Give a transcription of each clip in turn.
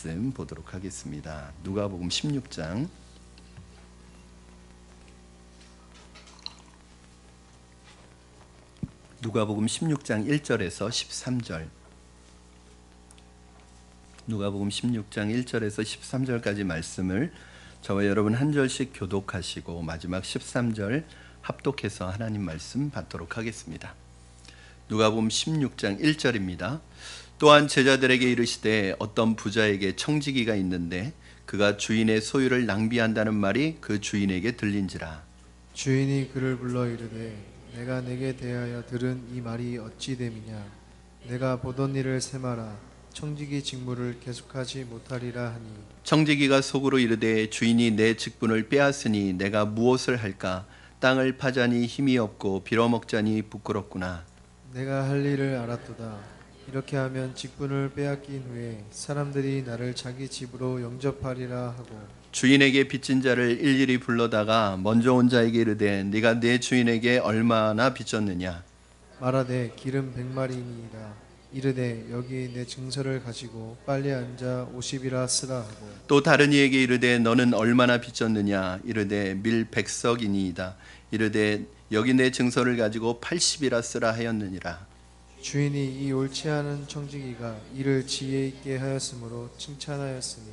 말씀 보도록 하겠습니다. 누가복음 16장 1절에서 13절. 누가복음 16장 1절에서 13절까지 말씀을 저와 여러분 한 절씩 교독하시고 마지막 13절 합독해서 하나님 말씀 받도록 하겠습니다. 누가복음 16장 1절입니다. 또한 제자들에게 이르시되 어떤 부자에게 청지기가 있는데 그가 주인의 소유를 낭비한다는 말이 그 주인에게 들린지라. 주인이 그를 불러 이르되 내가 내게 대하여 들은 이 말이 어찌 됨이냐. 내가 보던 일을 세마라. 청지기 직무를 계속하지 못하리라 하니. 청지기가 속으로 이르되 주인이 내 직분을 빼앗으니 내가 무엇을 할까. 땅을 파자니 힘이 없고 빌어먹자니 부끄럽구나. 내가 할 일을 알았도다. 이렇게 하면 직분을 빼앗긴 후에 사람들이 나를 자기 집으로 영접하리라 하고. 주인에게 빚진 자를 일일이 불러다가 먼저 온 자에게 이르되 네가 내 주인에게 얼마나 빚졌느냐. 말하되 기름 100마리니이다. 이르되 여기 내 증서를 가지고 빨리 앉아 50이라 쓰라 하고. 또 다른 이에게 이르되 너는 얼마나 빚졌느냐. 이르되 밀 100석이니이다. 이르되 여기 내 증서를 가지고 80이라 쓰라 하였느니라. 주인이 이 옳지 않은 청지기가 이를 지혜 있게 하였으므로 칭찬하였으니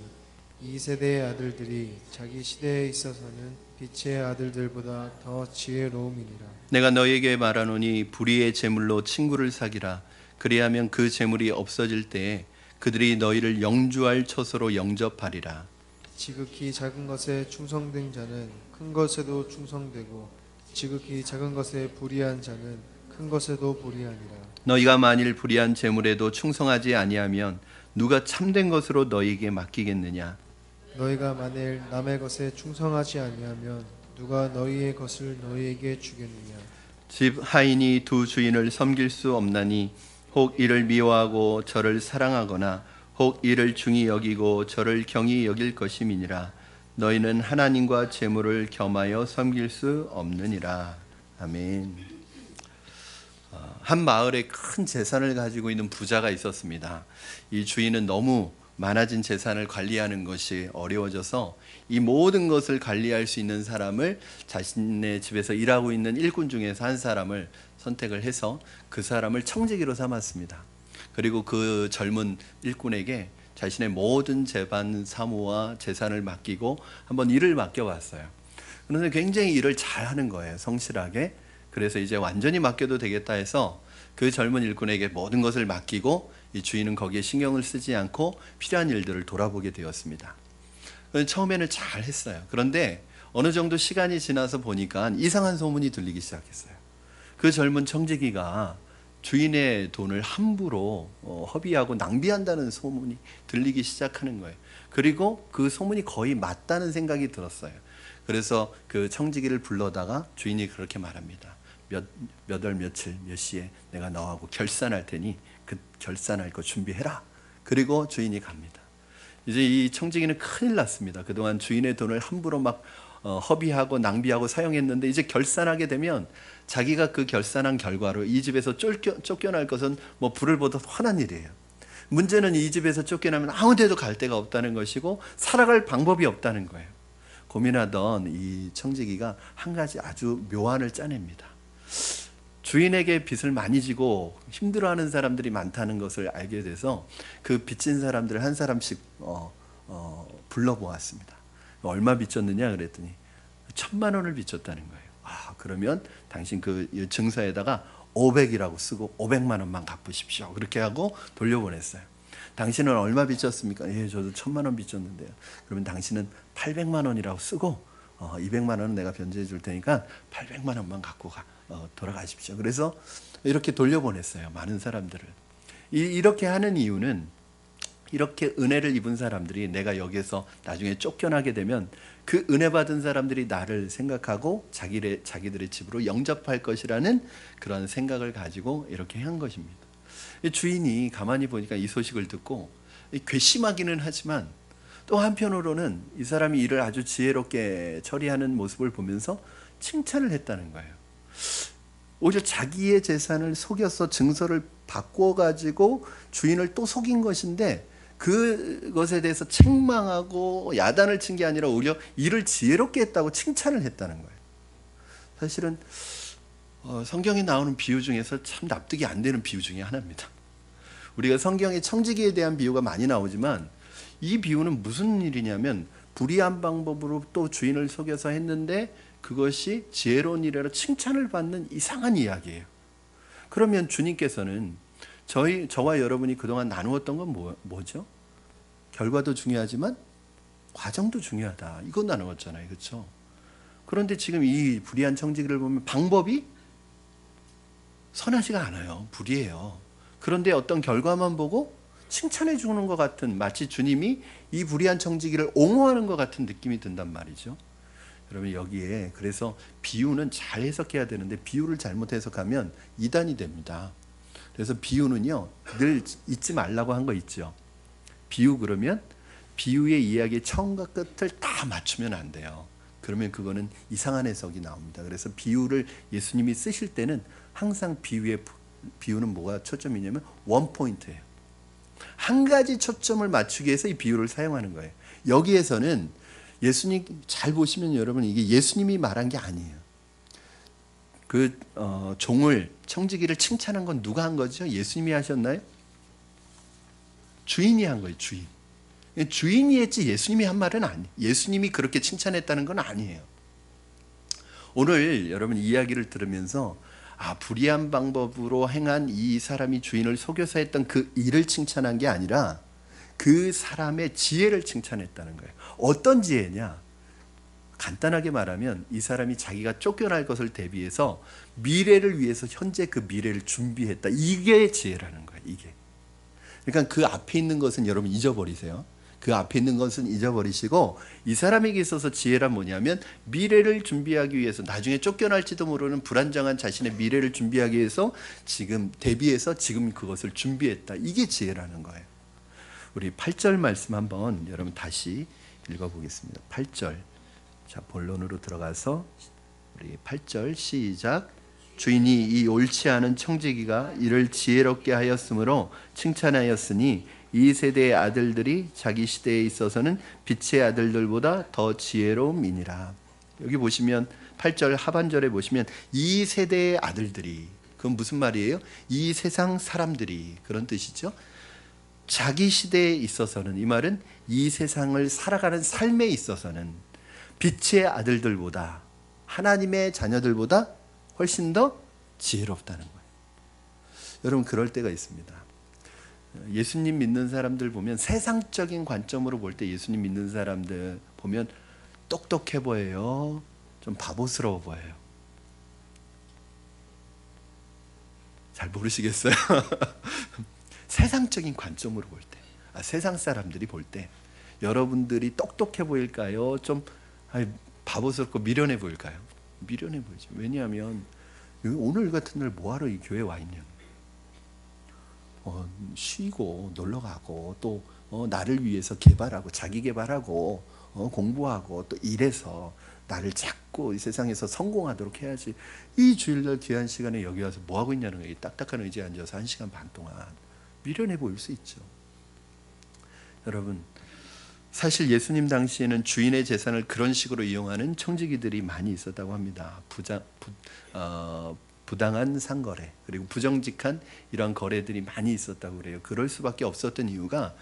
이 세대의 아들들이 자기 시대에 있어서는 빛의 아들들보다 더 지혜로움이니라. 내가 너에게 말하노니 불의의 재물로 친구를 사기라. 그리하면 그 재물이 없어질 때에 그들이 너희를 영주할 처소로 영접하리라. 지극히 작은 것에 충성된 자는 큰 것에도 충성되고 지극히 작은 것에 불의한 자는 큰 것에도 불의하니라. 너희가 만일 불의한 재물에도 충성하지 아니하면 누가 참된 것으로 너희에게 맡기겠느냐. 너희가 만일 남의 것에 충성하지 아니하면 누가 너희의 것을 너희에게 주겠느냐. 집 하인이 두 주인을 섬길 수 없나니 혹 이를 미워하고 저를 사랑하거나 혹 이를 중히 여기고 저를 경히 여길 것임이니라. 너희는 하나님과 재물을 겸하여 섬길 수 없느니라. 아멘. 한 마을에 큰 재산을 가지고 있는 부자가 있었습니다. 이 주인은 너무 많아진 재산을 관리하는 것이 어려워져서 이 모든 것을 관리할 수 있는 사람을 자신의 집에서 일하고 있는 일꾼 중에서 한 사람을 선택을 해서 그 사람을 청지기로 삼았습니다. 그리고 그 젊은 일꾼에게 자신의 모든 재반 사무와 재산을 맡기고 한번 일을 맡겨봤어요. 그런데 굉장히 일을 잘하는 거예요. 성실하게. 그래서 이제 완전히 맡겨도 되겠다 해서 그 젊은 일꾼에게 모든 것을 맡기고 이 주인은 거기에 신경을 쓰지 않고 필요한 일들을 돌아보게 되었습니다. 처음에는 잘 했어요. 그런데 어느 정도 시간이 지나서 보니까 이상한 소문이 들리기 시작했어요. 그 젊은 청지기가 주인의 돈을 함부로 허비하고 낭비한다는 소문이 들리기 시작하는 거예요. 그리고 그 소문이 거의 맞다는 생각이 들었어요. 그래서 그 청지기를 불러다가 주인이 그렇게 말합니다. 몇 월 며칠 몇 시에 내가 너하고 결산할 테니 그 결산할 거 준비해라. 그리고 주인이 갑니다. 이제 이 청지기는 큰일 났습니다. 그동안 주인의 돈을 함부로 막 허비하고 낭비하고 사용했는데 이제 결산하게 되면 자기가 그 결산한 결과로 이 집에서 쫓겨날 것은 뭐 불을 보듯 뻔한 일이에요. 문제는 이 집에서 쫓겨나면 아무 데도 갈 데가 없다는 것이고 살아갈 방법이 없다는 거예요. 고민하던 이 청지기가 한 가지 아주 묘안을 짜냅니다. 주인에게 빚을 많이 지고 힘들어하는 사람들이 많다는 것을 알게 돼서 그 빚진 사람들을 한 사람씩 불러보았습니다. 얼마 빚졌느냐 그랬더니 1,000만 원을 빚졌다는 거예요. 그러면 당신 그 증서에다가 500이라고 쓰고 500만 원만 갚으십시오. 그렇게 하고 돌려보냈어요. 당신은 얼마 빚졌습니까? 예, 저도 1,000만 원 빚졌는데요. 그러면 당신은 800만 원이라고 쓰고 200만 원은 내가 변제해 줄 테니까 800만 원만 갖고 돌아가십시오. 그래서 이렇게 돌려보냈어요. 많은 사람들을. 이렇게 하는 이유는 이렇게 은혜를 입은 사람들이 내가 여기에서 나중에 쫓겨나게 되면 그 은혜 받은 사람들이 나를 생각하고 자기들의 집으로 영접할 것이라는 그런 생각을 가지고 이렇게 한 것입니다. 주인이 가만히 보니까 이 소식을 듣고 괘씸하기는 하지만 또 한편으로는 이 사람이 일을 아주 지혜롭게 처리하는 모습을 보면서 칭찬을 했다는 거예요. 오히려 자기의 재산을 속여서 증서를 바꿔가지고 주인을 또 속인 것인데 그것에 대해서 책망하고 야단을 친 게 아니라 오히려 일을 지혜롭게 했다고 칭찬을 했다는 거예요. 사실은 성경에 나오는 비유 중에서 참 납득이 안 되는 비유 중에 하나입니다. 우리가 성경에 청지기에 대한 비유가 많이 나오지만 이 비유는 무슨 일이냐면 불의한 방법으로 또 주인을 속여서 했는데 그것이 지혜로운 일이라 칭찬을 받는 이상한 이야기예요. 그러면 주님께서는 저와 여러분이 그동안 나누었던 건 뭐죠? 결과도 중요하지만 과정도 중요하다. 이거 나누었잖아요. 그렇죠? 그런데 지금 이 불의한 청지기를 보면 방법이 선하지가 않아요. 불의해요. 그런데 어떤 결과만 보고 칭찬해 주는 것 같은, 마치 주님이 이 불의한 청지기를 옹호하는 것 같은 느낌이 든단 말이죠. 여러분, 여기에 그래서 비유는 잘 해석해야 되는데 비유를 잘못 해석하면 이단이 됩니다. 그래서 비유는요, 늘 잊지 말라고 한 거 있죠. 비유, 그러면 비유의 이야기의 처음과 끝을 다 맞추면 안 돼요. 그러면 그거는 이상한 해석이 나옵니다. 그래서 비유를 예수님이 쓰실 때는 항상 비유는 뭐가 초점이냐면 원포인트예요. 한 가지 초점을 맞추기 위해서 이 비유를 사용하는 거예요. 여기에서는 예수님 잘 보시면 여러분, 이게 예수님이 말한 게 아니에요. 종을, 청지기를 칭찬한 건 누가 한 거죠? 예수님이 하셨나요? 주인이 한 거예요. 주인이 했지 예수님이 한 말은 아니에요. 예수님이 그렇게 칭찬했다는 건 아니에요. 오늘 여러분 이야기를 들으면서 불의한 방법으로 행한 이 사람이 주인을 속여서 했던 그 일을 칭찬한 게 아니라 그 사람의 지혜를 칭찬했다는 거예요. 어떤 지혜냐? 간단하게 말하면 이 사람이 자기가 쫓겨날 것을 대비해서 미래를 위해서 현재 그 미래를 준비했다. 이게 지혜라는 거예요. 이게. 그러니까 그 앞에 있는 것은 여러분 잊어버리세요. 그 앞에 있는 것은 잊어버리시고 이 사람에게 있어서 지혜란 뭐냐면 미래를 준비하기 위해서, 나중에 쫓겨날지도 모르는 불안정한 자신의 미래를 준비하기 위해서 지금 대비해서 지금 그것을 준비했다. 이게 지혜라는 거예요. 우리 8절 말씀 한번 여러분 다시 읽어보겠습니다. 8절. 자, 본론으로 들어가서 우리 8절 시작. 주인이 이 옳지 않은 청지기가 이를 지혜롭게 하였으므로 칭찬하였으니 이 세대의 아들들이 자기 시대에 있어서는 빛의 아들들보다 더 지혜로움이니라. 여기 보시면 8절 하반절에 보시면 이 세대의 아들들이, 그건 무슨 말이에요? 이 세상 사람들이, 그런 뜻이죠. 자기 시대에 있어서는, 이 말은 이 세상을 살아가는 삶에 있어서는 빛의 아들들보다, 하나님의 자녀들보다 훨씬 더 지혜롭다는 거예요. 여러분, 그럴 때가 있습니다. 예수님 믿는 사람들 보면, 세상적인 관점으로 볼 때 예수님 믿는 사람들 보면 똑똑해 보여요. 좀 바보스러워 보여요. 잘 모르시겠어요? 세상적인 관점으로 볼 때, 세상 사람들이 볼 때 여러분들이 똑똑해 보일까요? 좀 바보스럽고 미련해 보일까요? 미련해 보이죠. 왜냐하면 오늘 같은 날 뭐하러 이 교회에 와 있냐? 쉬고 놀러 가고 또 나를 위해서 개발하고 자기 개발하고 공부하고 또 일해서 나를 자꾸 이 세상에서 성공하도록 해야지. 이 주일날 귀한 시간에 여기 와서 뭐 하고 있냐는 거예요. 딱딱한 의자에 앉아서 1시간 반 동안 미련해 보일 수 있죠. 여러분, 사실 예수님 당시에는 주인의 재산을 그런 식으로 이용하는 청지기들이 많이 있었다고 합니다. 부당한 상거래, 그리고 부정직한 이런 거래들이 많이 있었다고 그래요. 그럴 수밖에 없었던 이유가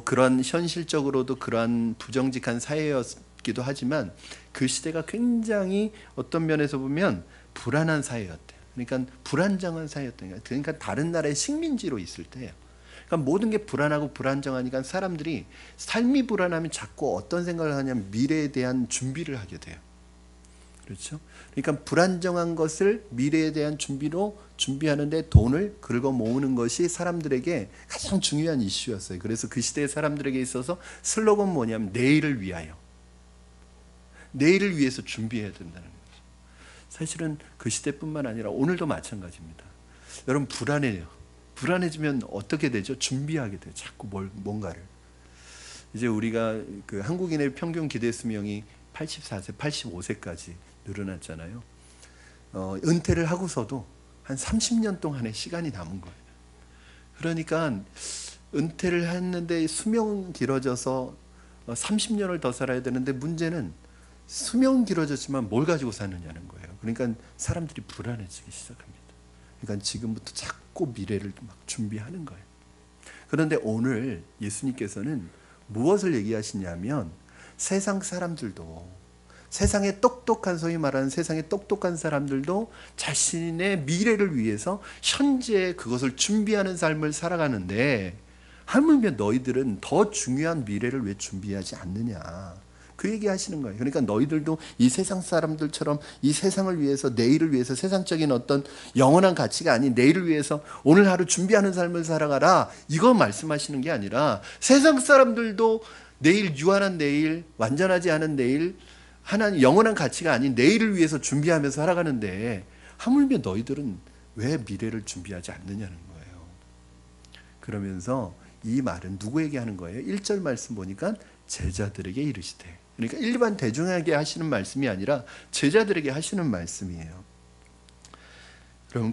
그런 현실적으로도 그러한 부정직한 사회였기도 하지만 그 시대가 굉장히 어떤 면에서 보면 불안한 사회였대요. 그러니까 불안정한 사회였던 거예요. 그러니까 다른 나라의 식민지로 있을 때예요. 그러니까 모든 게 불안하고 불안정하니까 사람들이 삶이 불안하면 자꾸 어떤 생각을 하냐면 미래에 대한 준비를 하게 돼요. 그렇죠? 그러니까 불안정한 것을 미래에 대한 준비로 준비하는데 돈을 긁어 모으는 것이 사람들에게 가장 중요한 이슈였어요. 그래서 그 시대의 사람들에게 있어서 슬로건 뭐냐면 내일을 위하여, 내일을 위해서 준비해야 된다는 거죠. 사실은 그 시대뿐만 아니라 오늘도 마찬가지입니다. 여러분, 불안해요. 불안해지면 어떻게 되죠? 준비하게 돼요. 자꾸 뭔가를. 이제 우리가 그 한국인의 평균 기대 수명이 84세, 85세까지 늘어났잖아요. 은퇴를 하고서도 한 30년 동안의 시간이 남은 거예요. 그러니까 은퇴를 했는데 수명 길어져서 30년을 더 살아야 되는데 문제는 수명 길어졌지만 뭘 가지고 사느냐는 거예요. 그러니까 사람들이 불안해지기 시작합니다. 그러니까 지금부터 자꾸 미래를 막 준비하는 거예요. 그런데 오늘 예수님께서는 무엇을 얘기하시냐면 세상 사람들도, 세상의 똑똑한, 소위 말하는 세상의 똑똑한 사람들도 자신의 미래를 위해서 현재 그것을 준비하는 삶을 살아가는데 하물며 너희들은 더 중요한 미래를 왜 준비하지 않느냐, 그 얘기 하시는 거예요. 그러니까 너희들도 이 세상 사람들처럼 이 세상을 위해서, 내일을 위해서, 세상적인 어떤 영원한 가치가 아닌 내일을 위해서 오늘 하루 준비하는 삶을 살아가라, 이거 말씀하시는 게 아니라 세상 사람들도 내일, 유한한 내일, 완전하지 않은 내일, 하나님 영원한 가치가 아닌 내일을 위해서 준비하면서 살아가는데 하물며 너희들은 왜 미래를 준비하지 않느냐는 거예요. 그러면서 이 말은 누구에게 하는 거예요? 1절 말씀 보니까 제자들에게 이르시되, 그러니까 일반 대중에게 하시는 말씀이 아니라 제자들에게 하시는 말씀이에요.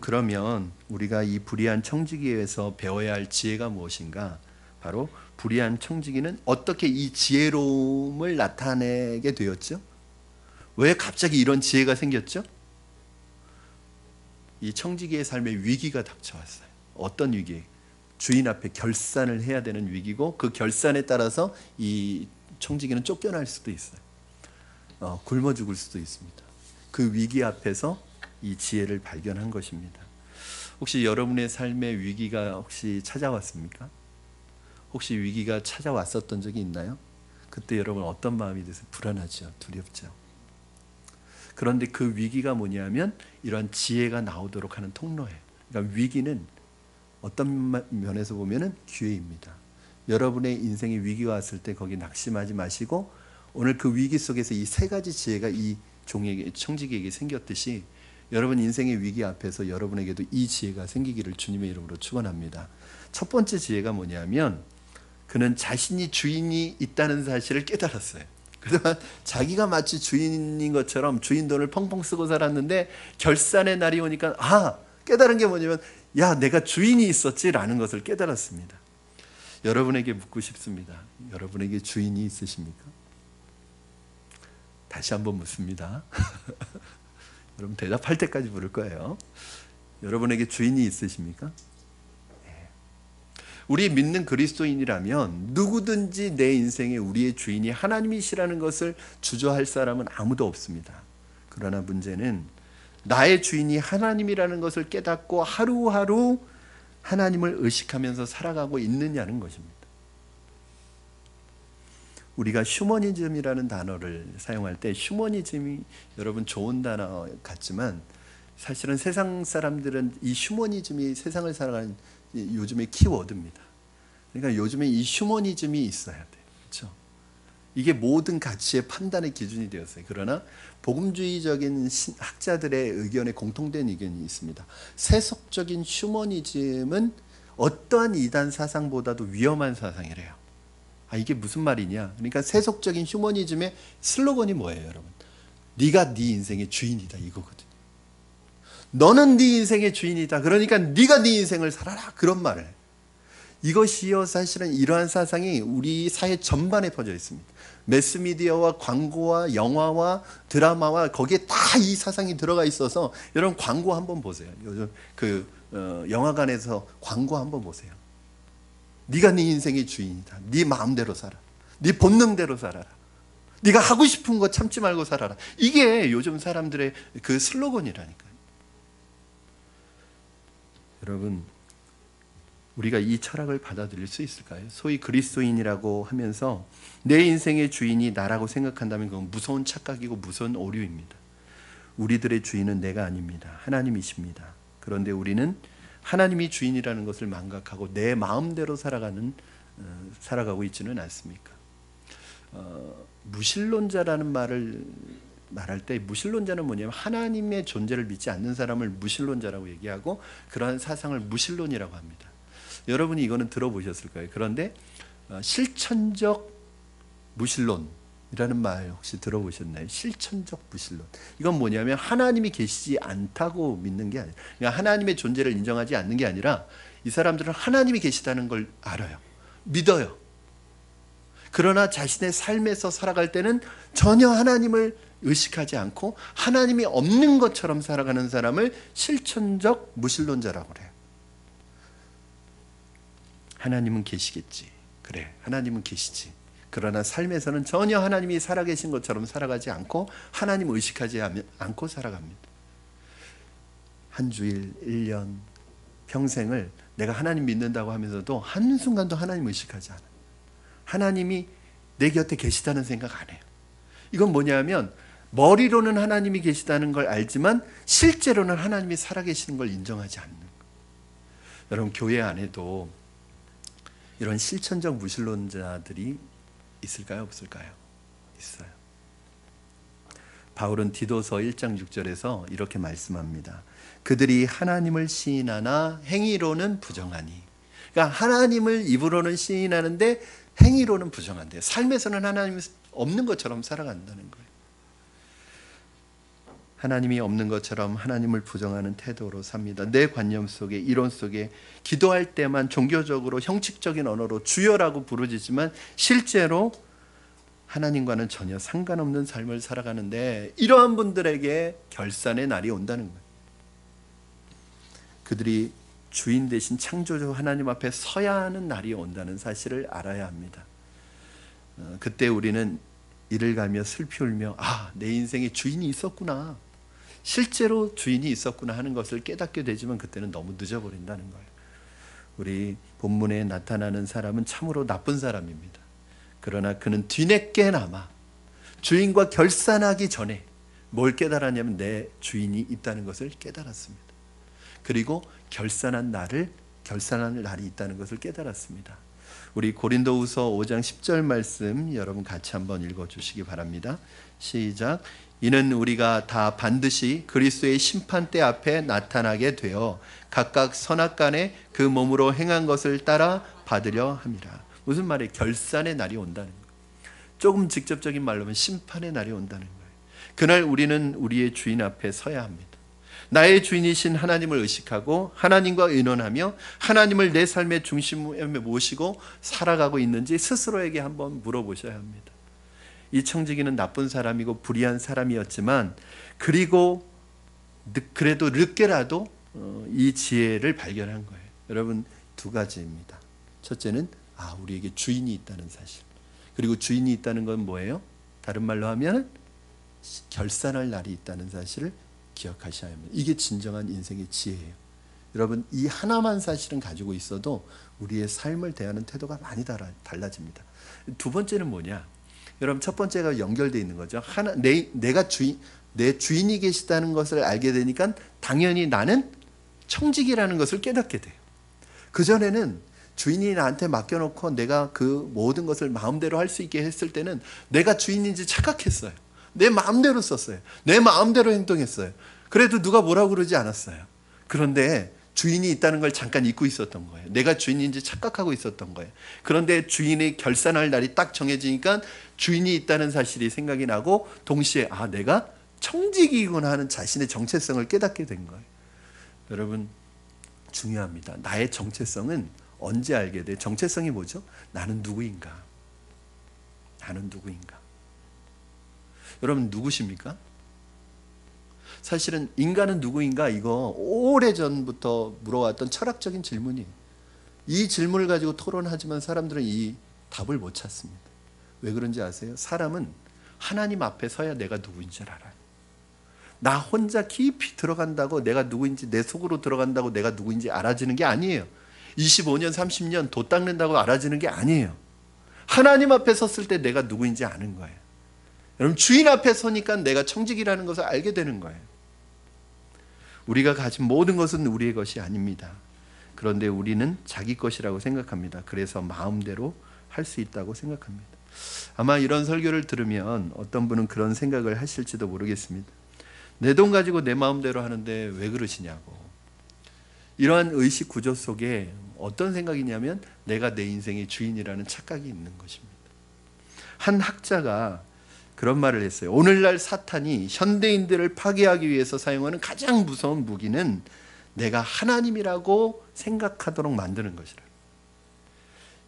그러면 우리가 이 불의한 청지기에서 배워야 할 지혜가 무엇인가? 바로 불의한 청지기는 어떻게 이 지혜로움을 나타내게 되었죠? 왜 갑자기 이런 지혜가 생겼죠? 이 청지기의 삶에 위기가 닥쳐왔어요. 어떤 위기? 주인 앞에 결산을 해야 되는 위기고, 그 결산에 따라서 이 청지기는 쫓겨날 수도 있어요. 굶어 죽을 수도 있습니다. 그 위기 앞에서 이 지혜를 발견한 것입니다. 혹시 여러분의 삶에 위기가 혹시 찾아왔습니까? 혹시 위기가 찾아왔었던 적이 있나요? 그때 여러분 어떤 마음이 돼서 불안하죠? 두렵죠? 그런데 그 위기가 뭐냐면 이러한 지혜가 나오도록 하는 통로예요. 그러니까 위기는 어떤 면에서 보면은 기회입니다. 여러분의 인생에 위기가 왔을 때 거기 낙심하지 마시고, 오늘 그 위기 속에서 이 세 가지 지혜가 이 종에게, 청지기에게 생겼듯이 여러분 인생의 위기 앞에서 여러분에게도 이 지혜가 생기기를 주님의 이름으로 축원합니다. 첫 번째 지혜가 뭐냐면 그는 자신이 주인이 있다는 사실을 깨달았어요. 그동안 자기가 마치 주인인 것처럼 주인 돈을 펑펑 쓰고 살았는데 결산의 날이 오니까 깨달은 게 뭐냐면 내가 주인이 있었지라는 것을 깨달았습니다. 여러분에게 묻고 싶습니다. 여러분에게 주인이 있으십니까? 다시 한번 묻습니다. 여러분 대답할 때까지 물을 거예요. 여러분에게 주인이 있으십니까? 우리 믿는 그리스도인이라면 누구든지 내 인생에 우리의 주인이 하나님이시라는 것을 주저할 사람은 아무도 없습니다. 그러나 문제는 나의 주인이 하나님이라는 것을 깨닫고 하루하루 하나님을 의식하면서 살아가고 있느냐는 것입니다. 우리가 휴머니즘이라는 단어를 사용할 때 휴머니즘이 여러분 좋은 단어 같지만 사실은 세상 사람들은 이 휴머니즘이 세상을 살아가는 요즘의 키워드입니다. 그러니까 요즘에 이 휴머니즘이 있어야 돼요. 그렇죠? 이게 모든 가치의 판단의 기준이 되었어요. 그러나 복음주의적인 학자들의 의견에 공통된 의견이 있습니다. 세속적인 휴머니즘은 어떠한 이단 사상보다도 위험한 사상이래요. 이게 무슨 말이냐? 그러니까 세속적인 휴머니즘의 슬로건이 뭐예요, 여러분? 네가 네 인생의 주인이다, 이거거든요. 너는 네 인생의 주인이다. 그러니까 네가 네 인생을 살아라. 그런 말을 해요. 이것이요, 사실은 이러한 사상이 우리 사회 전반에 퍼져 있습니다. 매스미디어와 광고와 영화와 드라마와 거기에 다 이 사상이 들어가 있어서 여러분 광고 한번 보세요. 요즘 영화관에서 광고 한번 보세요. 네가 네 인생의 주인이다. 네 마음대로 살아. 네 본능대로 살아라. 네가 하고 싶은 거 참지 말고 살아라. 이게 요즘 사람들의 그 슬로건이라니까요. 여러분, 우리가 이 철학을 받아들일 수 있을까요? 소위 그리스도인이라고 하면서 내 인생의 주인이 나라고 생각한다면 그건 무서운 착각이고 무서운 오류입니다. 우리들의 주인은 내가 아닙니다. 하나님이십니다. 그런데 우리는 하나님이 주인이라는 것을 망각하고 내 마음대로 살아가고 있지는 않습니까? 무신론자라는 말을 말할 때 무신론자는 뭐냐면 하나님의 존재를 믿지 않는 사람을 무신론자라고 얘기하고 그러한 사상을 무신론이라고 합니다. 여러분이 이거는 들어보셨을 거예요. 그런데 실천적 무신론이라는 말 혹시 들어보셨나요? 실천적 무신론. 이건 뭐냐면 하나님이 계시지 않다고 믿는 게 아니라, 그러니까 하나님의 존재를 인정하지 않는 게 아니라 이 사람들은 하나님이 계시다는 걸 알아요. 믿어요. 그러나 자신의 삶에서 살아갈 때는 전혀 하나님을 의식하지 않고 하나님이 없는 것처럼 살아가는 사람을 실천적 무신론자라고 그래요. 하나님은 계시겠지. 그래, 하나님은 계시지. 그러나 삶에서는 전혀 하나님이 살아계신 것처럼 살아가지 않고 하나님을 의식하지 않고 살아갑니다. 한 주일, 1년, 평생을 내가 하나님 믿는다고 하면서도 한순간도 하나님 의식하지 않아요. 하나님이 내 곁에 계시다는 생각 안 해요. 이건 뭐냐면 머리로는 하나님이 계시다는 걸 알지만 실제로는 하나님이 살아계시는 걸 인정하지 않는 거예요. 여러분, 교회 안에도 이런 실천적 무신론자들이 있을까요? 없을까요? 있어요. 바울은 디도서 1장 6절에서 이렇게 말씀합니다. 그들이 하나님을 시인하나 행위로는 부정하니. 그러니까 하나님을 입으로는 시인하는데 행위로는 부정한대요. 삶에서는 하나님이 없는 것처럼 살아간다는 거예요. 하나님이 없는 것처럼 하나님을 부정하는 태도로 삽니다. 내 관념 속에, 이론 속에 기도할 때만 종교적으로 형식적인 언어로 주여라고 부르짖지만 실제로 하나님과는 전혀 상관없는 삶을 살아가는데 이러한 분들에게 결산의 날이 온다는 거예요. 그들이 주인 대신 창조주 하나님 앞에 서야 하는 날이 온다는 사실을 알아야 합니다. 그때 우리는 이를 가며 슬피 울며 내 인생에 주인이 있었구나, 실제로 주인이 있었구나 하는 것을 깨닫게 되지만 그때는 너무 늦어버린다는 거예요. 우리 본문에 나타나는 사람은 참으로 나쁜 사람입니다. 그러나 그는 뒤늦게나마 주인과 결산하기 전에 뭘 깨달았냐면 내 주인이 있다는 것을 깨달았습니다. 그리고 결산할 날이 있다는 것을 깨달았습니다. 우리 고린도후서 5장 10절 말씀 여러분 같이 한번 읽어주시기 바랍니다. 시작. 이는 우리가 다 반드시 그리스도의 심판대 앞에 나타나게 되어 각각 선악간에 그 몸으로 행한 것을 따라 받으려 함이라. 무슨 말이에요? 결산의 날이 온다는 거예요. 조금 직접적인 말로 하면 심판의 날이 온다는 거예요. 그날 우리는 우리의 주인 앞에 서야 합니다. 나의 주인이신 하나님을 의식하고 하나님과 의논하며 하나님을 내 삶의 중심에 모시고 살아가고 있는지 스스로에게 한번 물어보셔야 합니다. 이 청지기는 나쁜 사람이고 불의한 사람이었지만 그래도 늦게라도 이 지혜를 발견한 거예요. 여러분, 두 가지입니다. 첫째는 우리에게 주인이 있다는 사실. 그리고 주인이 있다는 건 뭐예요? 다른 말로 하면 결산할 날이 있다는 사실을 기억하셔야 합니다. 이게 진정한 인생의 지혜예요. 여러분, 이 하나만 사실은 가지고 있어도 우리의 삶을 대하는 태도가 많이 달라집니다. 두 번째는 뭐냐? 여러분, 첫 번째가 연결되어 있는 거죠. 내 주인이 계시다는 것을 알게 되니까 당연히 나는 청직이라는 것을 깨닫게 돼요. 그전에는 주인이 나한테 맡겨놓고 내가 그 모든 것을 마음대로 할 수 있게 했을 때는 내가 주인인지 착각했어요. 내 마음대로 썼어요. 내 마음대로 행동했어요. 그래도 누가 뭐라고 그러지 않았어요. 그런데 주인이 있다는 걸 잠깐 잊고 있었던 거예요. 내가 주인인지 착각하고 있었던 거예요. 그런데 주인이 결산할 날이 딱 정해지니까 주인이 있다는 사실이 생각이 나고 동시에 내가 청직이구나 하는 자신의 정체성을 깨닫게 된 거예요. 여러분, 중요합니다. 나의 정체성은 언제 알게 돼? 정체성이 뭐죠? 나는 누구인가? 나는 누구인가? 여러분, 누구십니까? 사실은 인간은 누구인가? 이거 오래전부터 물어왔던 철학적인 질문이에요. 이 질문을 가지고 토론하지만 사람들은 이 답을 못 찾습니다. 왜 그런지 아세요? 사람은 하나님 앞에 서야 내가 누구인지 알아요. 나 혼자 깊이 들어간다고 내가 누구인지, 내 속으로 들어간다고 내가 누구인지 알아지는 게 아니에요. 25년, 30년 도 닦는다고 알아지는 게 아니에요. 하나님 앞에 섰을 때 내가 누구인지 아는 거예요. 여러분, 주인 앞에 서니까 내가 청직이라는 것을 알게 되는 거예요. 우리가 가진 모든 것은 우리의 것이 아닙니다. 그런데 우리는 자기 것이라고 생각합니다. 그래서 마음대로 할 수 있다고 생각합니다. 아마 이런 설교를 들으면 어떤 분은 그런 생각을 하실지도 모르겠습니다. 내 돈 가지고 내 마음대로 하는데 왜 그러시냐고. 이러한 의식 구조 속에 어떤 생각이냐면 내가 내 인생의 주인이라는 착각이 있는 것입니다. 한 학자가 그런 말을 했어요. 오늘날 사탄이 현대인들을 파괴하기 위해서 사용하는 가장 무서운 무기는 내가 하나님이라고 생각하도록 만드는 것이라.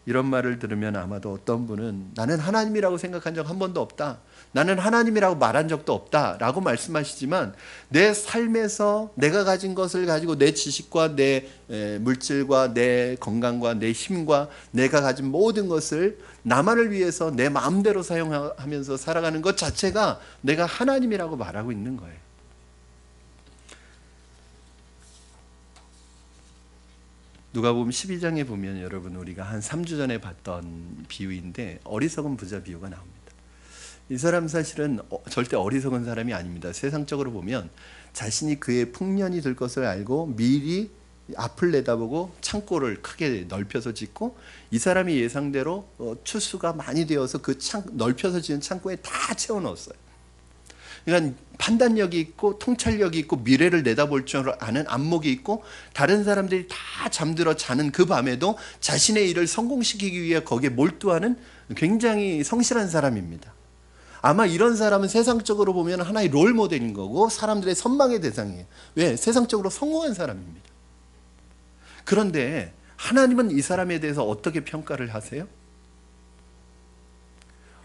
이런 말을 들으면 아마도 어떤 분은 나는 하나님이라고 생각한 적 한 번도 없다, 나는 하나님이라고 말한 적도 없다 라고 말씀하시지만, 내 삶에서 내가 가진 것을 가지고 내 지식과 내 물질과 내 건강과 내 힘과 내가 가진 모든 것을 나만을 위해서 내 마음대로 사용하면서 살아가는 것 자체가 내가 하나님이라고 말하고 있는 거예요. 누가복음 12장에 보면 여러분, 우리가 한 3주 전에 봤던 비유인데 어리석은 부자 비유가 나옵니다. 이 사람 사실은 절대 어리석은 사람이 아닙니다. 세상적으로 보면 자신이 그의 풍년이 될 것을 알고 미리 앞을 내다보고 창고를 크게 넓혀서 짓고, 이 사람이 예상대로 추수가 많이 되어서 그 넓혀서 지은 창고에 다 채워 넣었어요. 그러니까 판단력이 있고 통찰력이 있고 미래를 내다볼 줄 아는 안목이 있고, 다른 사람들이 다 잠들어 자는 그 밤에도 자신의 일을 성공시키기 위해 거기에 몰두하는 굉장히 성실한 사람입니다. 아마 이런 사람은 세상적으로 보면 하나의 롤 모델인 거고 사람들의 선망의 대상이에요. 왜? 세상적으로 성공한 사람입니다. 그런데 하나님은 이 사람에 대해서 어떻게 평가를 하세요?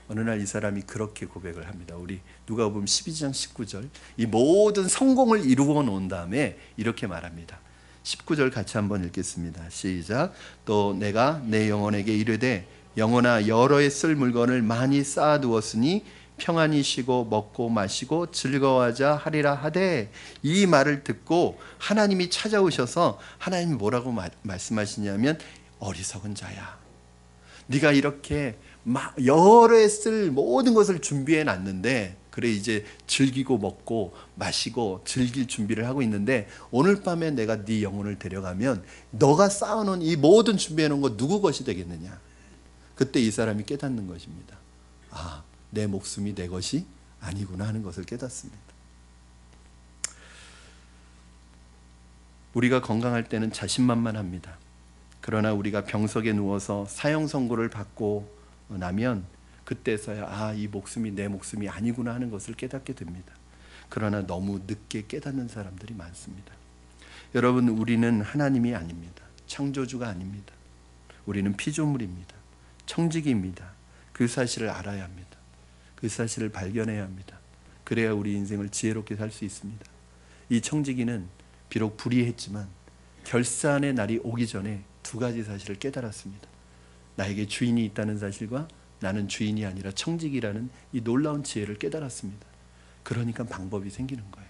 어느 날 이 사람이 그렇게 고백을 합니다. 우리 누가복음 12장 19절, 이 모든 성공을 이루어 놓은 다음에 이렇게 말합니다. 19절 같이 한번 읽겠습니다. 시작. 또 내가 내 영혼에게 이르되 영혼아, 여러 해 쓸 물건을 많이 쌓아두었으니 평안히 쉬고 먹고 마시고 즐거워하자 하리라 하되, 이 말을 듣고 하나님이 찾아오셔서 하나님이 뭐라고 말씀하시냐면, 어리석은 자야, 네가 이렇게 여러 해 쓸 모든 것을 준비해 놨는데, 그래 이제 즐기고 먹고 마시고 즐길 준비를 하고 있는데, 오늘 밤에 내가 네 영혼을 데려가면 너가 쌓아놓은 이 모든 준비해 놓은 거 누구 것이 되겠느냐. 그때 이 사람이 깨닫는 것입니다. 아, 내 목숨이 내 것이 아니구나 하는 것을 깨닫습니다. 우리가 건강할 때는 자신만만합니다. 그러나 우리가 병석에 누워서 사형 선고를 받고 나면 그때서야 이 목숨이 내 목숨이 아니구나 하는 것을 깨닫게 됩니다. 그러나 너무 늦게 깨닫는 사람들이 많습니다. 여러분, 우리는 하나님이 아닙니다. 창조주가 아닙니다. 우리는 피조물입니다. 청지기입니다. 그 사실을 알아야 합니다. 그 사실을 발견해야 합니다. 그래야 우리 인생을 지혜롭게 살 수 있습니다. 이 청지기는 비록 불의했지만 결산의 날이 오기 전에 두 가지 사실을 깨달았습니다. 나에게 주인이 있다는 사실과 나는 주인이 아니라 청지기라는 이 놀라운 지혜를 깨달았습니다. 그러니까 방법이 생기는 거예요.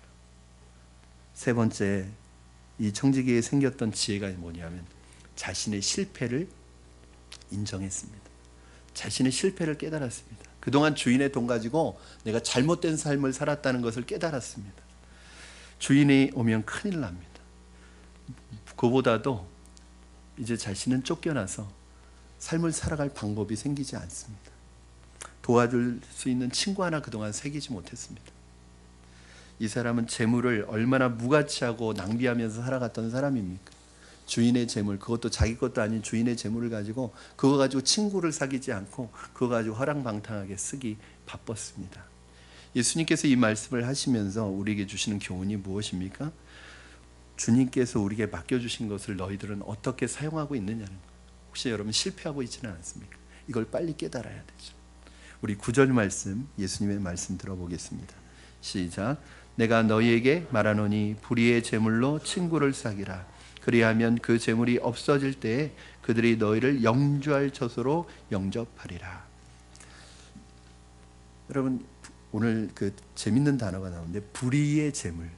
세 번째, 이 청지기에 생겼던 지혜가 뭐냐면 자신의 실패를 인정했습니다. 자신의 실패를 깨달았습니다. 그동안 주인의 돈 가지고 내가 잘못된 삶을 살았다는 것을 깨달았습니다. 주인이 오면 큰일 납니다. 그보다도 이제 자신은 쫓겨나서 삶을 살아갈 방법이 생기지 않습니다. 도와줄 수 있는 친구 하나 그동안 새기지 못했습니다. 이 사람은 재물을 얼마나 무가치하고 낭비하면서 살아갔던 사람입니까? 주인의 재물, 그것도 자기 것도 아닌 주인의 재물을 가지고 그거 가지고 친구를 사귀지 않고 그거 가지고 허랑방탕하게 쓰기 바빴습니다. 예수님께서 이 말씀을 하시면서 우리에게 주시는 교훈이 무엇입니까? 주님께서 우리에게 맡겨주신 것을 너희들은 어떻게 사용하고 있느냐는 거예요. 혹시 여러분 실패하고 있지는 않습니까? 이걸 빨리 깨달아야 되죠. 우리 9절 말씀, 예수님의 말씀 들어보겠습니다. 시작. 내가 너희에게 말하노니 불의의 재물로 친구를 사귀라. 그리하면 그 재물이 없어질 때에 그들이 너희를 영주할 처소로 영접하리라. 여러분, 오늘 그 재밌는 단어가 나오는데 불의의 재물.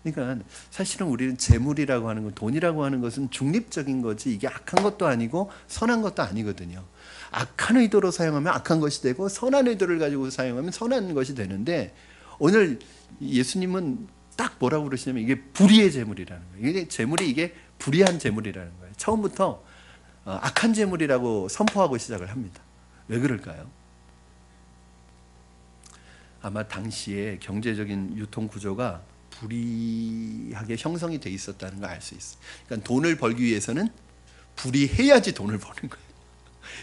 그러니까 사실은 우리는 재물이라고 하는 건, 돈이라고 하는 것은 중립적인 거지 이게 악한 것도 아니고 선한 것도 아니거든요. 악한 의도로 사용하면 악한 것이 되고 선한 의도를 가지고 사용하면 선한 것이 되는데, 오늘 예수님은 딱 뭐라고 그러시냐면 이게 불의의 재물이라는 거예요. 이게 재물이 이게 불의한 재물이라는 거예요. 처음부터 악한 재물이라고 선포하고 시작을 합니다. 왜 그럴까요? 아마 당시에 경제적인 유통 구조가 불의하게 형성이 돼 있었다는 걸 알 수 있어요. 그러니까 돈을 벌기 위해서는 불의해야지 돈을 버는 거예요.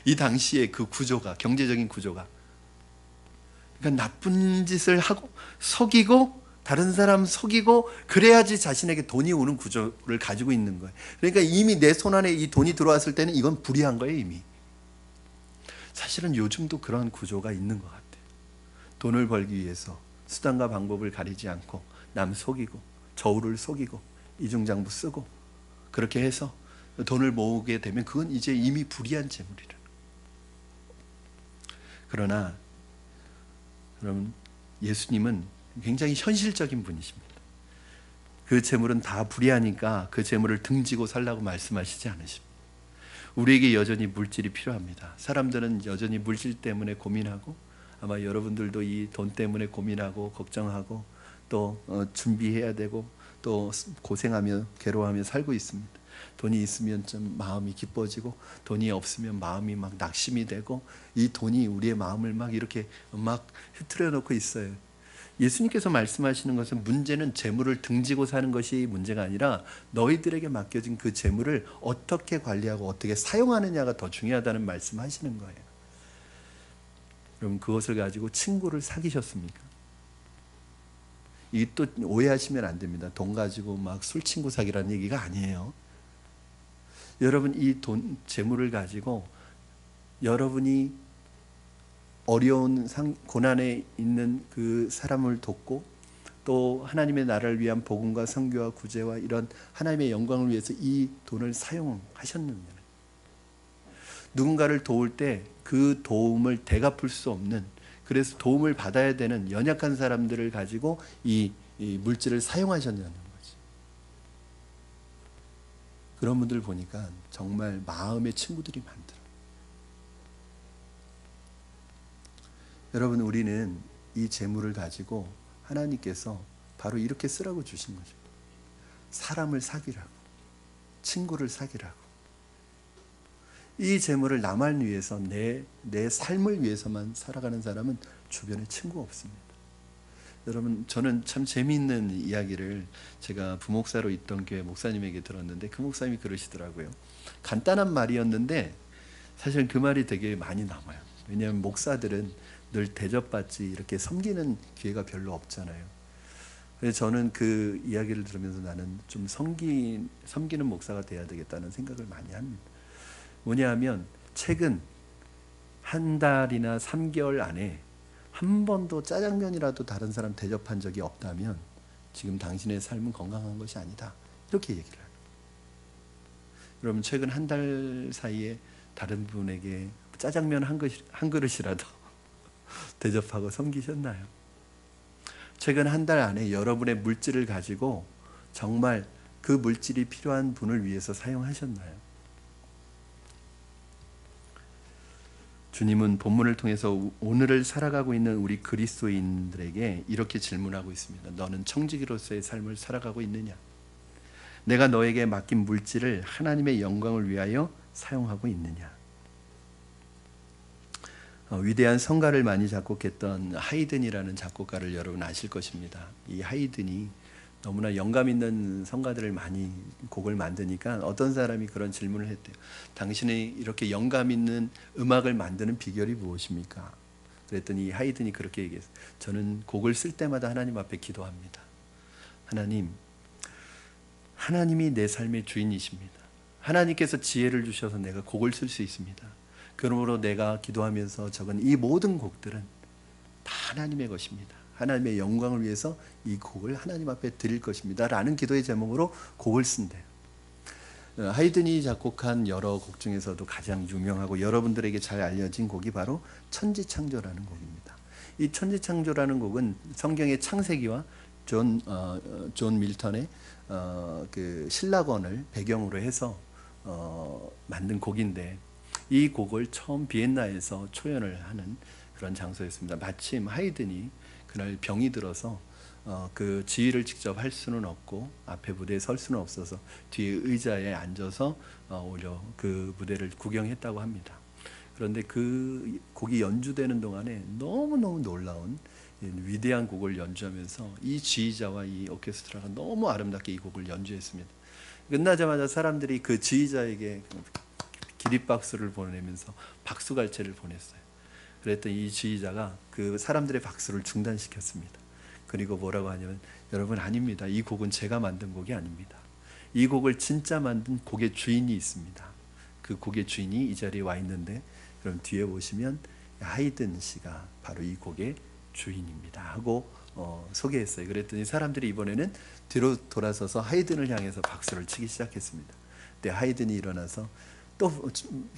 이 당시에 그 구조가, 경제적인 구조가. 그러니까 나쁜 짓을 하고 속이고 다른 사람 속이고 그래야지 자신에게 돈이 오는 구조를 가지고 있는 거예요. 그러니까 이미 내 손안에 이 돈이 들어왔을 때는 이건 불의한 거예요, 이미. 사실은 요즘도 그런 구조가 있는 것 같아요. 돈을 벌기 위해서 수단과 방법을 가리지 않고 남 속이고 저울을 속이고 이중장부 쓰고 그렇게 해서 돈을 모으게 되면 그건 이제 이미 불이한 재물이라. 그러나 여러분, 예수님은 굉장히 현실적인 분이십니다. 그 재물은 다 불이하니까 그 재물을 등지고 살라고 말씀하시지 않으십니다. 우리에게 여전히 물질이 필요합니다. 사람들은 여전히 물질 때문에 고민하고, 아마 여러분들도 이 돈 때문에 고민하고 걱정하고 또 준비해야 되고 또 고생하며 괴로워하며 살고 있습니다. 돈이 있으면 좀 마음이 기뻐지고 돈이 없으면 마음이 막 낙심이 되고, 이 돈이 우리의 마음을 막 이렇게 막 흐트려 놓고 있어요. 예수님께서 말씀하시는 것은 문제는 재물을 등지고 사는 것이 문제가 아니라 너희들에게 맡겨진 그 재물을 어떻게 관리하고 어떻게 사용하느냐가 더 중요하다는 말씀하시는 거예요. 그럼 그것을 가지고 친구를 사귀셨습니까? 이 또 오해하시면 안 됩니다. 돈 가지고 막 술 친구 사귀라는 얘기가 아니에요. 여러분, 이 돈, 재물을 가지고 여러분이 어려운 고난에 있는 그 사람을 돕고 또 하나님의 나라를 위한 복음과 선교와 구제와 이런 하나님의 영광을 위해서 이 돈을 사용하셨느냐. 누군가를 도울 때 그 도움을 되갚을 수 없는, 그래서 도움을 받아야 되는 연약한 사람들을 가지고 이 물질을 사용하셨냐는 거지. 그런 분들 보니까 정말 마음의 친구들이 많더라고요. 여러분, 우리는 이 재물을 가지고 하나님께서 바로 이렇게 쓰라고 주신 거죠. 사람을 사귀라고, 친구를 사귀라고. 이 재물을 나만 위해서 내 삶을 위해서만 살아가는 사람은 주변에 친구가 없습니다. 여러분, 저는 참 재미있는 이야기를 제가 부목사로 있던 교회 목사님에게 들었는데, 그 목사님이 그러시더라고요. 간단한 말이었는데 사실 그 말이 되게 많이 남아요. 왜냐하면 목사들은 늘 대접받지 이렇게 섬기는 기회가 별로 없잖아요. 그래서 저는 그 이야기를 들으면서 나는 좀 섬기는 목사가 돼야 되겠다는 생각을 많이 합니다. 뭐냐 하면, 최근 한 달이나 3개월 안에 한 번도 짜장면이라도 다른 사람 대접한 적이 없다면 지금 당신의 삶은 건강한 것이 아니다, 이렇게 얘기를 해요. 여러분, 최근 한 달 사이에 다른 분에게 짜장면 한 그릇이라도 대접하고 섬기셨나요? 최근 한 달 안에 여러분의 물질을 가지고 정말 그 물질이 필요한 분을 위해서 사용하셨나요? 주님은 본문을 통해서 오늘을 살아가고 있는 우리 그리스도인들에게 이렇게 질문하고 있습니다. 너는 청지기로서의 삶을 살아가고 있느냐? 내가 너에게 맡긴 물질을 하나님의 영광을 위하여 사용하고 있느냐? 위대한 성가를 많이 작곡했던 하이든이라는 작곡가를 여러분 아실 것입니다. 이 하이든이 너무나 영감 있는 성가들을 많이 곡을 만드니까 어떤 사람이 그런 질문을 했대요. 당신이 이렇게 영감 있는 음악을 만드는 비결이 무엇입니까? 그랬더니 이 하이든이 그렇게 얘기했어요. 저는 곡을 쓸 때마다 하나님 앞에 기도합니다. 하나님이 내 삶의 주인이십니다. 하나님께서 지혜를 주셔서 내가 곡을 쓸 수 있습니다. 그러므로 내가 기도하면서 적은 이 모든 곡들은 다 하나님의 것입니다. 하나님의 영광을 위해서 이 곡을 하나님 앞에 드릴 것입니다 라는 기도의 제목으로 곡을 쓴대요. 하이든이 작곡한 여러 곡 중에서도 가장 유명하고 여러분들에게 잘 알려진 곡이 바로 천지창조라는 곡입니다. 이 천지창조라는 곡은 성경의 창세기와 존 밀턴의 그 신라권을 배경으로 해서 만든 곡인데, 이 곡을 처음 비엔나에서 초연을 하는 그런 장소였습니다. 마침 하이든이 그날 병이 들어서 그 지휘를 직접 할 수는 없고 앞에 무대에 설 수는 없어서 뒤에 의자에 앉아서 오히려 그 무대를 구경했다고 합니다. 그런데 그 곡이 연주되는 동안에 너무너무 놀라운 위대한 곡을 연주하면서 이 지휘자와 이 오케스트라가 너무 아름답게 이 곡을 연주했습니다. 끝나자마자 사람들이 그 지휘자에게 기립박수를 보내면서 박수갈채를 보냈어요. 그랬더니 이 지휘자가 그 사람들의 박수를 중단시켰습니다. 그리고 뭐라고 하냐면, 여러분, 아닙니다. 이 곡은 제가 만든 곡이 아닙니다. 이 곡을 진짜 만든 곡의 주인이 있습니다. 그 곡의 주인이 이 자리에 와 있는데 그럼 뒤에 보시면 하이든 씨가 바로 이 곡의 주인입니다 하고 소개했어요. 그랬더니 사람들이 이번에는 뒤로 돌아서서 하이든을 향해서 박수를 치기 시작했습니다. 근데 하이든이 일어나서 또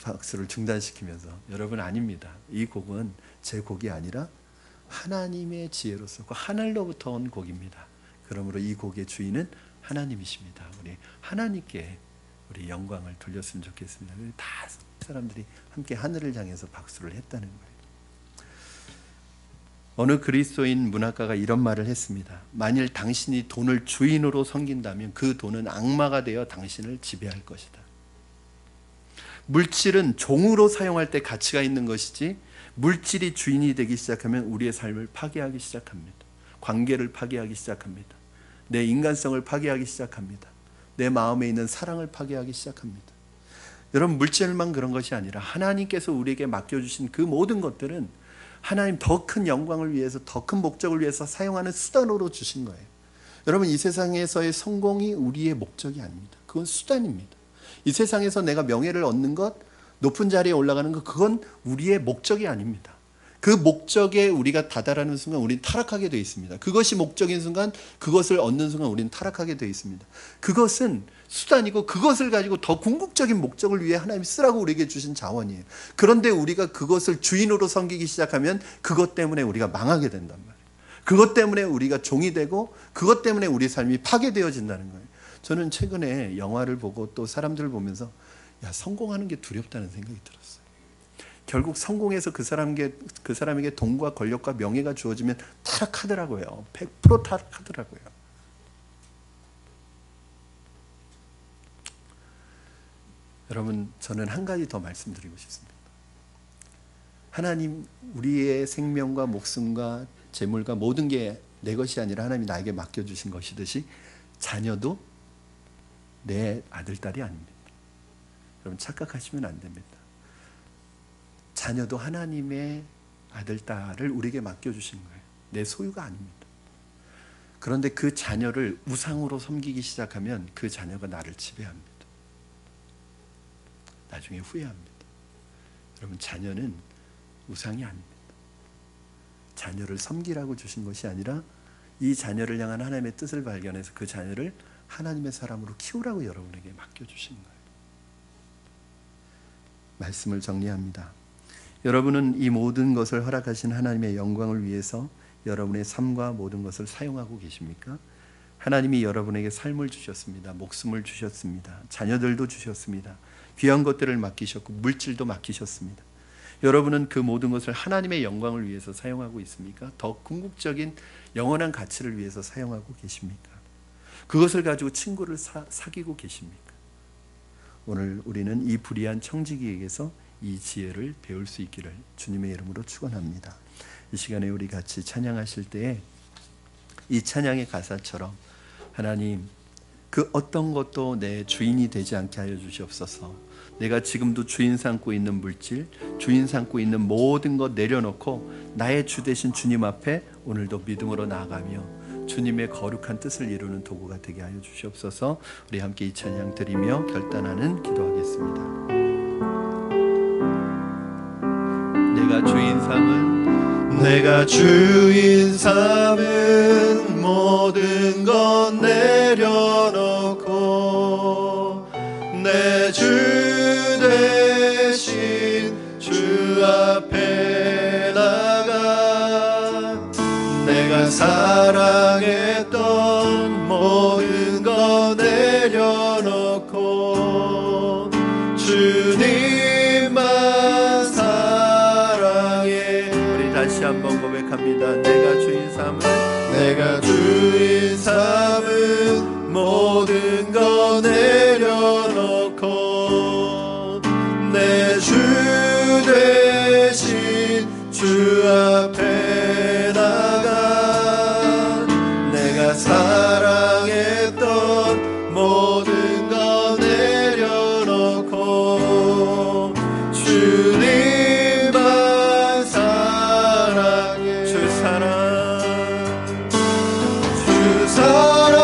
박수를 중단시키면서 여러분 아닙니다. 이 곡은 제 곡이 아니라 하나님의 지혜로서 하늘로부터 온 곡입니다. 그러므로 이 곡의 주인은 하나님이십니다. 우리 하나님께 우리 영광을 돌렸으면 좋겠습니다. 다 사람들이 함께 하늘을 향해서 박수를 했다는 거예요. 어느 그리스도인 문학가가 이런 말을 했습니다. 만일 당신이 돈을 주인으로 섬긴다면 그 돈은 악마가 되어 당신을 지배할 것이다. 물질은 종으로 사용할 때 가치가 있는 것이지 물질이 주인이 되기 시작하면 우리의 삶을 파괴하기 시작합니다. 관계를 파괴하기 시작합니다. 내 인간성을 파괴하기 시작합니다. 내 마음에 있는 사랑을 파괴하기 시작합니다. 여러분 물질만 그런 것이 아니라 하나님께서 우리에게 맡겨주신 그 모든 것들은 하나님 더 큰 영광을 위해서 더 큰 목적을 위해서 사용하는 수단으로 주신 거예요. 여러분 이 세상에서의 성공이 우리의 목적이 아닙니다. 그건 수단입니다. 이 세상에서 내가 명예를 얻는 것, 높은 자리에 올라가는 것, 그건 우리의 목적이 아닙니다. 그 목적에 우리가 다다르는 순간 우리는 타락하게 되어 있습니다. 그것이 목적인 순간, 그것을 얻는 순간 우리는 타락하게 되어 있습니다. 그것은 수단이고 그것을 가지고 더 궁극적인 목적을 위해 하나님이 쓰라고 우리에게 주신 자원이에요. 그런데 우리가 그것을 주인으로 섬기기 시작하면 그것 때문에 우리가 망하게 된단 말이에요. 그것 때문에 우리가 종이 되고 그것 때문에 우리 삶이 파괴되어진다는 거예요. 저는 최근에 영화를 보고 또 사람들을 보면서 성공하는 게 두렵다는 생각이 들었어요. 결국 성공해서 그 사람에게 돈과 권력과 명예가 주어지면 타락하더라고요. 100% 타락하더라고요. 여러분 저는 한 가지 더 말씀드리고 싶습니다. 하나님 우리의 생명과 목숨과 재물과 모든 게 내 것이 아니라 하나님이 나에게 맡겨주신 것이듯이 자녀도 내 아들, 딸이 아닙니다. 여러분 착각하시면 안 됩니다. 자녀도 하나님의 아들, 딸을 우리에게 맡겨주신 거예요. 내 소유가 아닙니다. 그런데 그 자녀를 우상으로 섬기기 시작하면 그 자녀가 나를 지배합니다. 나중에 후회합니다. 여러분 자녀는 우상이 아닙니다. 자녀를 섬기라고 주신 것이 아니라 이 자녀를 향한 하나님의 뜻을 발견해서 그 자녀를 하나님의 사람으로 키우라고 여러분에게 맡겨주신 거예요. 말씀을 정리합니다. 여러분은 이 모든 것을 허락하신 하나님의 영광을 위해서 여러분의 삶과 모든 것을 사용하고 계십니까? 하나님이 여러분에게 삶을 주셨습니다. 목숨을 주셨습니다. 자녀들도 주셨습니다. 귀한 것들을 맡기셨고 물질도 맡기셨습니다. 여러분은 그 모든 것을 하나님의 영광을 위해서 사용하고 있습니까? 더 궁극적인 영원한 가치를 위해서 사용하고 계십니까? 그것을 가지고 친구를 사귀고 계십니까? 오늘 우리는 이 불의한 청지기에게서 이 지혜를 배울 수 있기를 주님의 이름으로 축원합니다. 이 시간에 우리 같이 찬양하실 때에 이 찬양의 가사처럼 하나님 그 어떤 것도 내 주인이 되지 않게 하여 주시옵소서. 내가 지금도 주인 삼고 있는 물질, 주인 삼고 있는 모든 것 내려놓고 나의 주 되신 주님 앞에 오늘도 믿음으로 나아가며 주님의 거룩한 뜻을 이루는 도구가 되게 하여 주시옵소서. 우리 함께 이 찬양 드리며 결단하는 기도하겠습니다. 내가 주인 삼은 모든 것 내려놓고 내 주 대신 주 앞에 나가 내가 사랑했던 모든 것 내려놓고 주님만 사랑해. 우리 다시 한번 고백합니다. 내가 주인 삼은 모든 것 내려놓고 내 주 대신 주 앞에 나가 내가 사랑했던 모든 것 내려놓고 주님만 사랑해. 주 사랑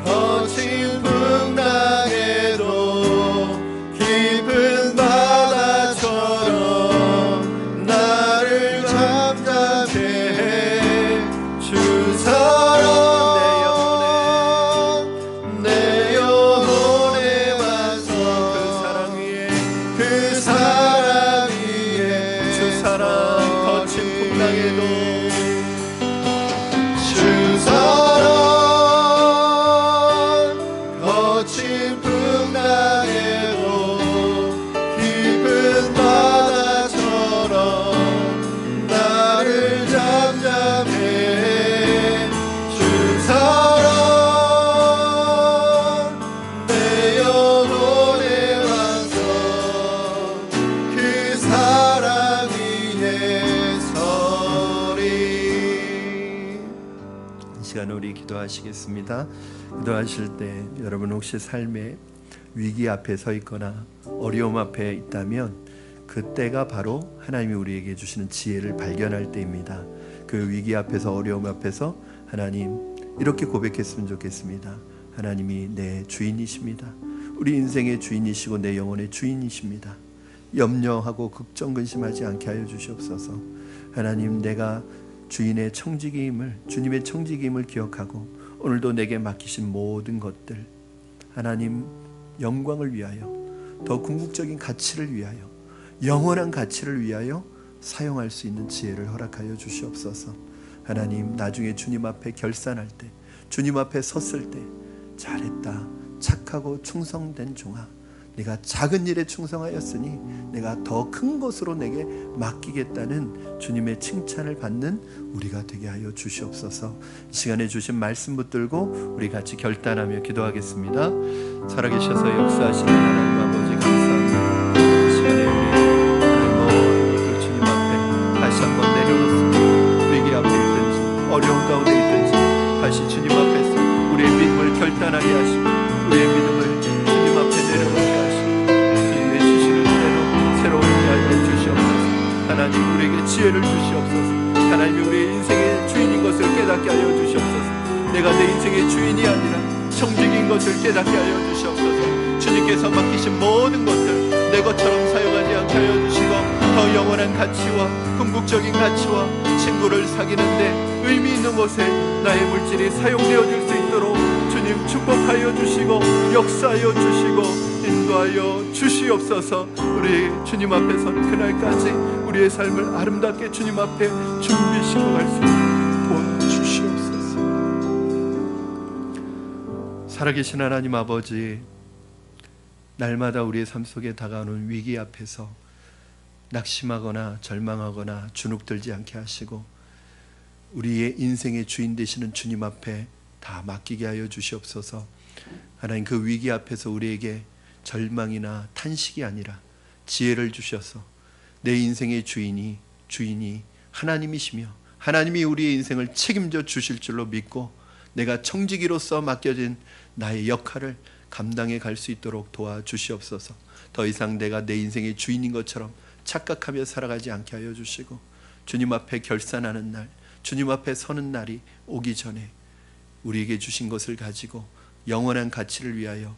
거친 풍랑에도 깊은 자는 우리 기도하시겠습니다. 기도하실 때 여러분 혹시 삶의 위기 앞에 서 있거나 어려움 앞에 있다면 그때가 바로 하나님이 우리에게 주시는 지혜를 발견할 때입니다. 그 위기 앞에서 어려움 앞에서 하나님 이렇게 고백했으면 좋겠습니다. 하나님이 내 주인이십니다. 우리 인생의 주인이시고 내 영혼의 주인이십니다. 염려하고 걱정근심하지 않게 하여 주시옵소서. 하나님 내가 주인의 청지기임을 주님의 청지기임을 기억하고 오늘도 내게 맡기신 모든 것들 하나님 영광을 위하여 더 궁극적인 가치를 위하여 영원한 가치를 위하여 사용할 수 있는 지혜를 허락하여 주시옵소서. 하나님 나중에 주님 앞에 결산할 때 주님 앞에 섰을 때 잘했다 착하고 충성된 종아 네가 작은 일에 충성하였으니 내가 더 큰 것으로 내게 맡기겠다는 주님의 칭찬을 받는 우리가 되게 하여 주시옵소서. 이 시간에 주신 말씀 붙들고 우리 같이 결단하며 기도하겠습니다. 살아계셔서 역사하시는 하나님 아버지 감사합니다. 이 시간에 우리 모든 것들 주님 앞에 다시 한번 내려놓습니다. 위기 앞에 있든지 어려운 가운데 있든지 다시 주님 앞에서 우리의 믿음을 결단하게 하시고 우리의 믿음을 주님 앞에 내려놓게 하시고 주님의 주시는 대로 새로운 이야기를 주시옵소서. 하나님 우리에게 지혜를 주시옵소서. 하나님이 우리의 인생의 주인인 것을 깨닫게 하여 주시옵소서. 내가 내 인생의 주인이 아니라 청지기인 것을 깨닫게 하여 주시옵소서. 주님께서 맡기신 모든 것들 내 것처럼 사용하지 않게 하여 주시고 더 영원한 가치와 궁극적인 가치와 친구를 사귀는데 의미 있는 곳에 나의 물질이 사용되어 줄 수 있도록 주님 축복하여 주시고 역사하여 주시고 인도하여 주시옵소서. 우리 주님 앞에 선 그날까지 우리의 삶을 아름답게 주님 앞에 준비시켜 갈 수 있도록 도와주시옵소서. 살아계신 하나님 아버지 날마다 우리의 삶 속에 다가오는 위기 앞에서 낙심하거나 절망하거나 주눅들지 않게 하시고 우리의 인생의 주인 되시는 주님 앞에 다 맡기게 하여 주시옵소서. 하나님 그 위기 앞에서 우리에게 절망이나 탄식이 아니라 지혜를 주셔서 내 인생의 주인이 하나님이시며 하나님이 우리의 인생을 책임져 주실 줄로 믿고 내가 청지기로서 맡겨진 나의 역할을 감당해 갈 수 있도록 도와주시옵소서. 더 이상 내가 내 인생의 주인인 것처럼 착각하며 살아가지 않게 하여 주시고 주님 앞에 결산하는 날 주님 앞에 서는 날이 오기 전에 우리에게 주신 것을 가지고 영원한 가치를 위하여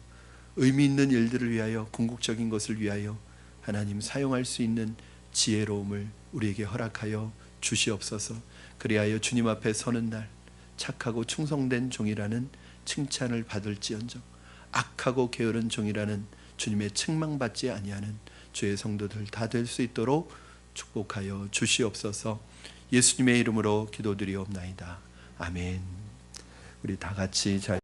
의미 있는 일들을 위하여 궁극적인 것을 위하여 하나님 사용할 수 있는 지혜로움을 우리에게 허락하여 주시옵소서. 그리하여 주님 앞에 서는 날 착하고 충성된 종이라는 칭찬을 받을지언정 악하고 게으른 종이라는 주님의 책망받지 아니하는 주의 성도들 다 될 수 있도록 축복하여 주시옵소서. 예수님의 이름으로 기도드리옵나이다. 아멘. 우리 다 같이 잘